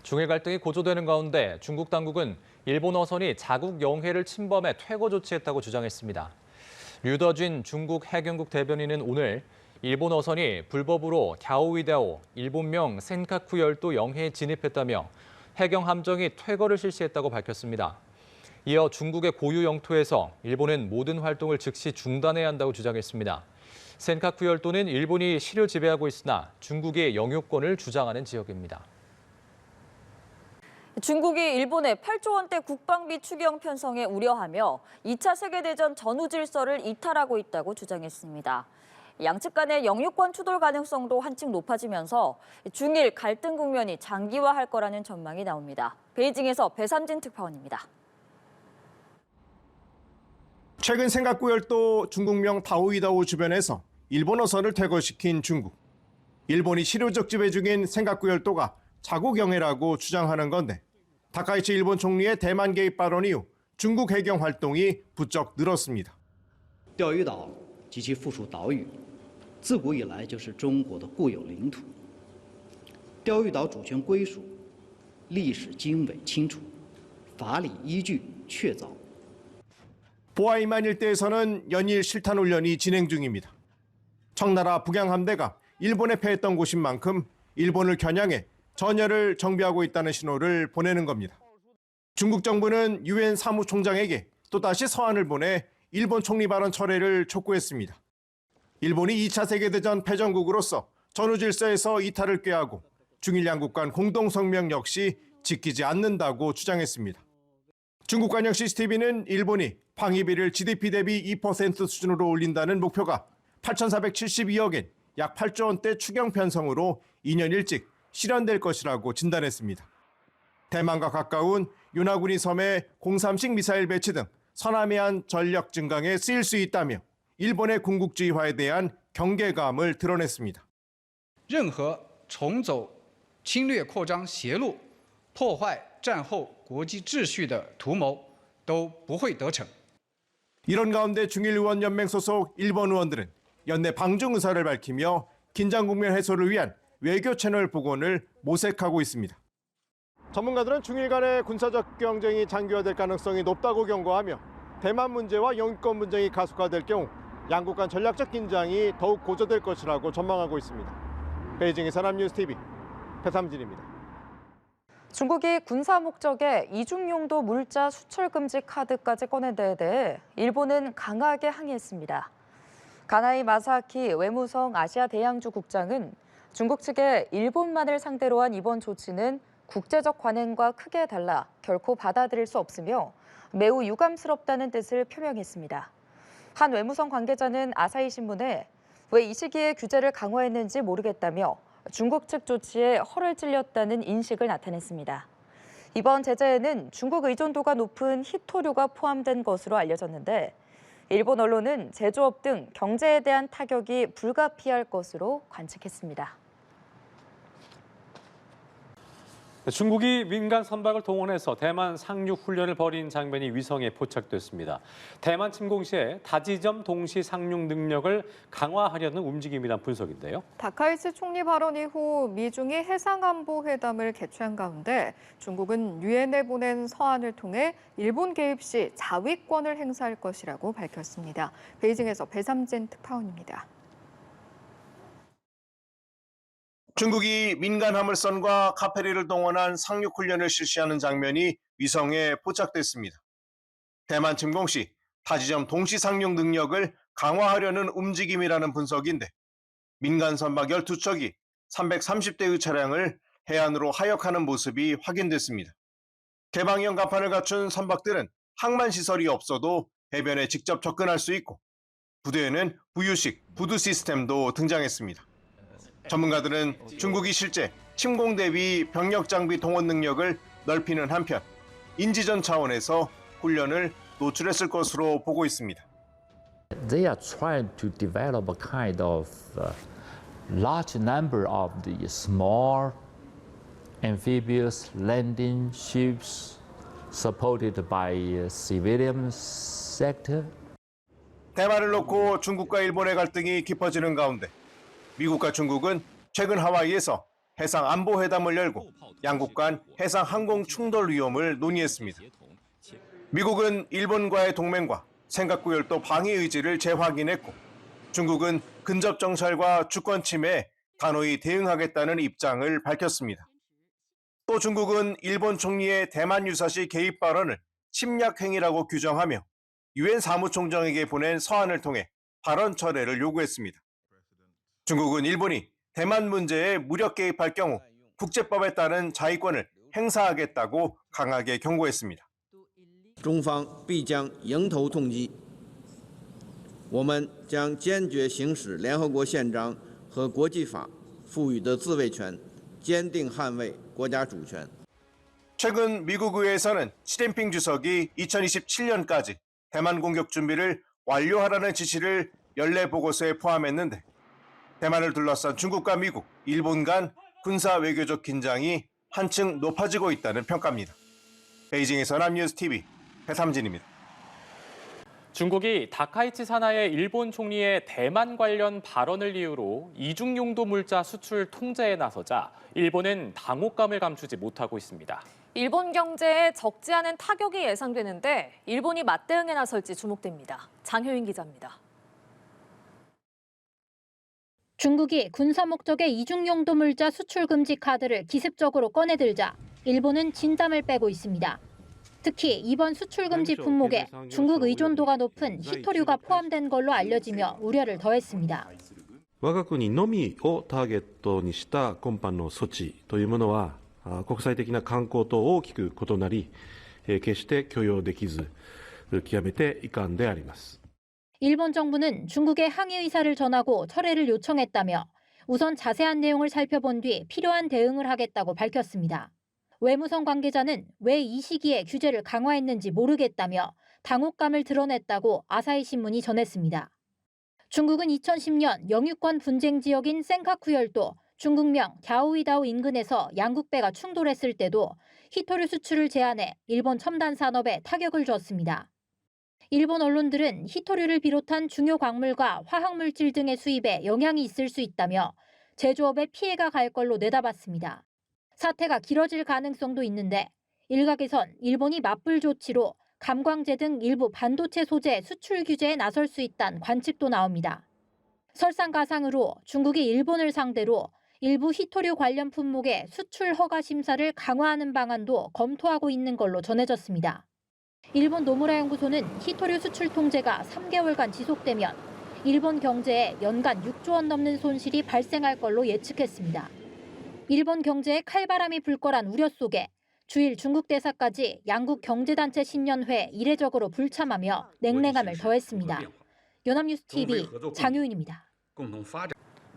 중일 갈등이 고조되는 가운데 중국 당국은 일본 어선이 자국 영해를 침범해 퇴거 조치했다고 주장했습니다. 류더진 중국 해경국 대변인은 오늘 일본 어선이 불법으로 갸오위다오, 일본명 센카쿠 열도 영해에 진입했다며 해경 함정이 퇴거를 실시했다고 밝혔습니다. 이어 중국의 고유 영토에서 일본은 모든 활동을 즉시 중단해야 한다고 주장했습니다. 센카쿠 열도는 일본이 실효 지배하고 있으나 중국이 영유권을 주장하는 지역입니다. 중국이 일본의 8조 원대 국방비 추경 편성에 우려하며 2차 세계대전 전후 질서를 이탈하고 있다고 주장했습니다. 양측 간의 영유권 추돌 가능성도 한층 높아지면서 중일 갈등 국면이 장기화할 거라는 전망이 나옵니다. 베이징에서 배삼진 특파원입니다. 최근 센카쿠 열도 중국명 다오이다오 주변에서 일본 어선을 퇴거시킨 중국. 일본이 실효적 지배 중인 센카쿠 열도가 자국 영해라고 주장하는 건데 다카이치 일본 총리의 대만 개입 발언 이후 중국 해경 활동이 부쩍 늘었습니다. 钓鱼岛及其附属岛屿自古以来就是中国的固有领土。钓鱼岛主权归属历史经纬清楚，法理依据确凿。 보아이만 일대에서는 연일 실탄 훈련이 진행 중입니다. 청나라 북양 함대가 일본에 패했던 곳인 만큼 일본을 겨냥해 전열을 정비하고 있다는 신호를 보내는 겁니다. 중국 정부는 유엔 사무총장에게 또다시 서한을 보내 일본 총리 발언 철회를 촉구했습니다. 일본이 2차 세계대전 패전국으로서 전후 질서에서 이탈을 꾀하고 중일 양국 간 공동성명 역시 지키지 않는다고 주장했습니다. 중국 관영 CCTV는 일본이 방위비를 GDP 대비 2% 수준으로 올린다는 목표가 8,472억엔 약 8조 원대 추경 편성으로 2년 일찍 실현될 것이라고 진단했습니다. 대만과 가까운 요나구니 섬에 0삼식 미사일 배치 등 서남해안 전력 증강에 쓰일 수 있다며 일본의 군국주의화에 대한 경계감을 드러냈습니다. 任何重走侵略扩张邪路、破坏战后国际秩序的图谋都不会得逞。 이런 가운데 중일의원연맹 소속 일본 의원들은 연내 방중 의사를 밝히며 긴장 국면 해소를 위한 외교 채널 복원을 모색하고 있습니다. 전문가들은 중일 간의 군사적 경쟁이 장기화될 가능성이 높다고 경고하며 대만 문제와 영유권 분쟁이 가속화될 경우 양국 간 전략적 긴장이 더욱 고조될 것이라고 전망하고 있습니다. 베이징의 산업뉴스TV 배삼진입니다. 중국이 군사 목적의 이중용도 물자 수출 금지 카드까지 꺼낸 데에 대해 일본은 강하게 항의했습니다. 가나이 마사키 외무성 아시아 대양주 국장은 중국 측에 일본만을 상대로 한 이번 조치는 국제적 관행과 크게 달라 결코 받아들일 수 없으며 매우 유감스럽다는 뜻을 표명했습니다. 한 외무성 관계자는 아사히 신문에 왜 이 시기에 규제를 강화했는지 모르겠다며 중국 측 조치에 허를 찔렸다는 인식을 나타냈습니다. 이번 제재에는 중국 의존도가 높은 희토류가 포함된 것으로 알려졌는데 일본 언론은 제조업 등 경제에 대한 타격이 불가피할 것으로 관측했습니다. 중국이 민간 선박을 동원해서 대만 상륙 훈련을 벌인 장면이 위성에 포착됐습니다. 대만 침공 시에 다지점 동시 상륙 능력을 강화하려는 움직임이란 분석인데요. 다카이치 총리 발언 이후 미중이 해상안보회담을 개최한 가운데 중국은 유엔에 보낸 서한을 통해 일본 개입 시 자위권을 행사할 것이라고 밝혔습니다. 베이징에서 배삼진 특파원입니다. 중국이 민간 화물선과 카페리를 동원한 상륙훈련을 실시하는 장면이 위성에 포착됐습니다. 대만 침공 시 다지점 동시 상륙 능력을 강화하려는 움직임이라는 분석인데 민간 선박 12척이 330대의 차량을 해안으로 하역하는 모습이 확인됐습니다. 개방형 갑판을 갖춘 선박들은 항만 시설이 없어도 해변에 직접 접근할 수 있고 부두에는 부유식 부두 시스템도 등장했습니다. 전문가들은 중국이 실제 침공 대비 병력 장비 동원 능력을 넓히는 한편 인지전 차원에서 훈련을 노출했을 것으로 보고 있습니다. They are trying to develop a kind of large number of the small amphibious landing ships supported by civilian sector. 대만을 놓고 중국과 일본의 갈등이 깊어지는 가운데 미국과 중국은 최근 하와이에서 해상 안보 회담을 열고 양국 간 해상 항공 충돌 위험을 논의했습니다. 미국은 일본과의 동맹과尖閣구열도 방위 의지를 재확인했고 중국은 근접 정찰과 주권 침해에 단호히 대응하겠다는 입장을 밝혔습니다. 또 중국은 일본 총리의 대만 유사시 개입 발언을 침략 행위라고 규정하며 유엔 사무총장에게 보낸 서한을 통해 발언 철회를 요구했습니다. 중국은 일본이 대만 문제에 무력 개입할 경우 국제법에 따른 자위권을 행사하겠다고 강하게 경고했습니다. 中方必将迎头痛击，我们将坚决行使联合国宪章和国际法赋予的自卫权，坚定捍卫国家主权。 최근 미국 의회에서는 시진핑 주석이 2027년까지 대만 공격 준비를 완료하라는 지시를 연례 보고서에 포함했는데 대만을 둘러싼 중국과 미국, 일본 간 군사 외교적 긴장이 한층 높아지고 있다는 평가입니다. 베이징에서 남뉴스 TV 배삼진입니다. 중국이 다카이치 산하의 일본 총리의 대만 관련 발언을 이유로 이중용도 물자 수출 통제에 나서자 일본은 당혹감을 감추지 못하고 있습니다. 일본 경제에 적지 않은 타격이 예상되는데 일본이 맞대응에 나설지 주목됩니다. 장효인 기자입니다. 중국이 군사 목적의 이중용도 물자 수출 금지 카드를 기습적으로 꺼내들자 일본은 진땀을 빼고 있습니다. 특히 이번 수출 금지 품목에 중국 의존도가 높은 히토류가 포함된 걸로 알려지며 우려를 더했습니다. 我が国のみをターゲットにした今般の措置というものは国際的な慣行と大きく異なり決して許容できず極めて遺憾であります。 일본 정부는 중국에 항의 의사를 전하고 철회를 요청했다며 우선 자세한 내용을 살펴본 뒤 필요한 대응을 하겠다고 밝혔습니다. 외무성 관계자는 왜 이 시기에 규제를 강화했는지 모르겠다며 당혹감을 드러냈다고 아사히 신문이 전했습니다. 중국은 2010년 영유권 분쟁 지역인 센카쿠 열도 중국명 갸오이다오 인근에서 양국배가 충돌했을 때도 히토류 수출을 제한해 일본 첨단 산업에 타격을 줬습니다. 일본 언론들은 히토류를 비롯한 중요 광물과 화학물질 등의 수입에 영향이 있을 수 있다며 제조업에 피해가 갈 걸로 내다봤습니다. 사태가 길어질 가능성도 있는데 일각에선 일본이 맞불 조치로 감광제 등 일부 반도체 소재 수출 규제에 나설 수 있다는 관측도 나옵니다. 설상가상으로 중국이 일본을 상대로 일부 히토류 관련 품목의 수출 허가 심사를 강화하는 방안도 검토하고 있는 걸로 전해졌습니다. 일본 노무라 연구소는 히토류 수출 통제가 3개월간 지속되면 일본 경제에 연간 6조 원 넘는 손실이 발생할 걸로 예측했습니다. 일본 경제에 칼바람이 불 거란 우려 속에 주일 중국 대사까지 양국 경제단체 신년회에 이례적으로 불참하며 냉랭함을 더했습니다. 연합뉴스 TV 장효인입니다.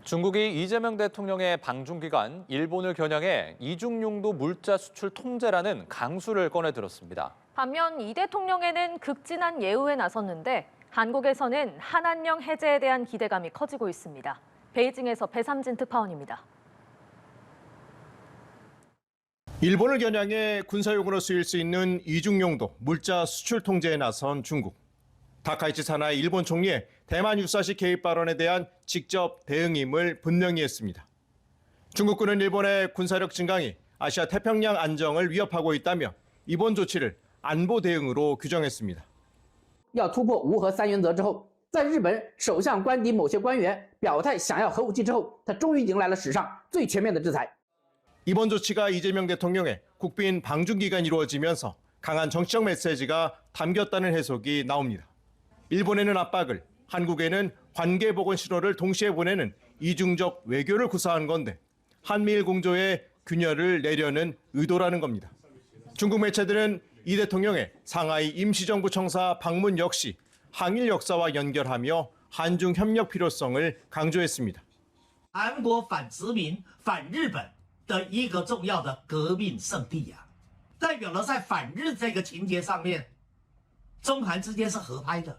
중국이 이재명 대통령의 방중 기간 일본을 겨냥해 이중용도 물자 수출 통제라는 강수를 꺼내들었습니다. 반면 이 대통령에는 극진한 예우에 나섰는데 한국에서는 한한령 해제에 대한 기대감이 커지고 있습니다. 베이징에서 배삼진 특파원입니다. 일본을 겨냥해 군사용으로 쓰일 수 있는 이중용도 물자 수출 통제에 나선 중국. 다카이치 산하의 일본 총리의 대만 유사시 개입 발언에 대한 직접 대응임을 분명히 했습니다. 중국군은 일본의 군사력 증강이 아시아 태평양 안정을 위협하고 있다며 이번 조치를 안보 대응으로 규정했습니다. 要突破无核三原则之后，在日本首相官邸某些官员表态想要核武器之后，他终于迎来了史上最全面的制裁。 이번 조치가 이재명 대통령의 국빈 방중 기간이 이루어지면서 강한 정치적 메시지가 담겼다는 해석이 나옵니다. 일본에는 압박을, 한국에는 관계 복원 신호를 동시에 보내는 이중적 외교를 구사한 건데 한미일 공조에 균열을 내려는 의도라는 겁니다. 중국 매체들은 이 대통령의 상하이 임시정부 청사 방문 역시 항일 역사와 연결하며 한중 협력 필요성을 강조했습니다. 韩国反殖民、反日本的一个重要的革命圣地呀，代表了在反日这个情节上面，中韩之间是合拍的。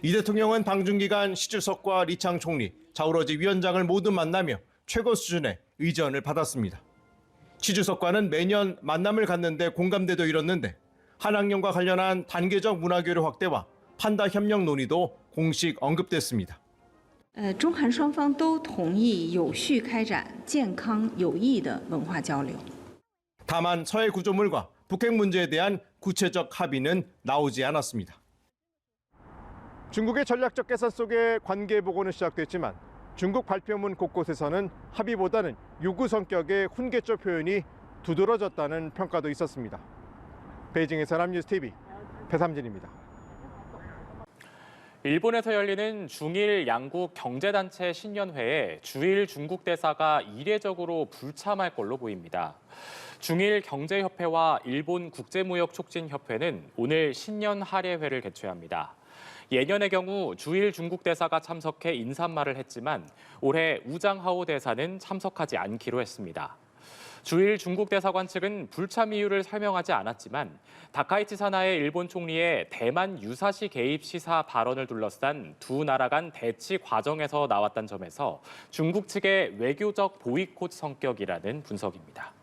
이 대통령은 방중 기간 시 주석과 리창 총리, 자오러지 위원장을 모두 만나며 최고 수준의 의전을 받았습니다. 시 주석과는 매년 만남을 갖는데 공감대도 이뤘는데 한학령과 관련한 단계적 문화교류 확대와 판다 협력 논의도 공식 언급됐습니다. 中韩双方都同意有序开展健康有益的文化交流。 다만 서해 구조물과 북핵 문제에 대한 구체적 합의는 나오지 않았습니다. 중국의 전략적 계산 속에 관계 복원은 시작됐지만 중국 발표문 곳곳에서는 합의보다는 요구 성격의 훈계적 표현이 두드러졌다는 평가도 있었습니다. 베이징에서 남뉴스TV 배삼진입니다. 일본에서 열리는 중일 양국 경제단체 신년회에 주일 중국 대사가 이례적으로 불참할 걸로 보입니다. 중일 경제협회와 일본 국제무역촉진협회는 오늘 신년 할애회를 개최합니다. 예년의 경우 주일 중국 대사가 참석해 인사말을 했지만 올해 우장하오 대사는 참석하지 않기로 했습니다. 주일 중국 대사관 측은 불참 이유를 설명하지 않았지만 다카이치 사나의 일본 총리의 대만 유사시 개입 시사 발언을 둘러싼 두 나라 간 대치 과정에서 나왔다는 점에서 중국 측의 외교적 보이콧 성격이라는 분석입니다.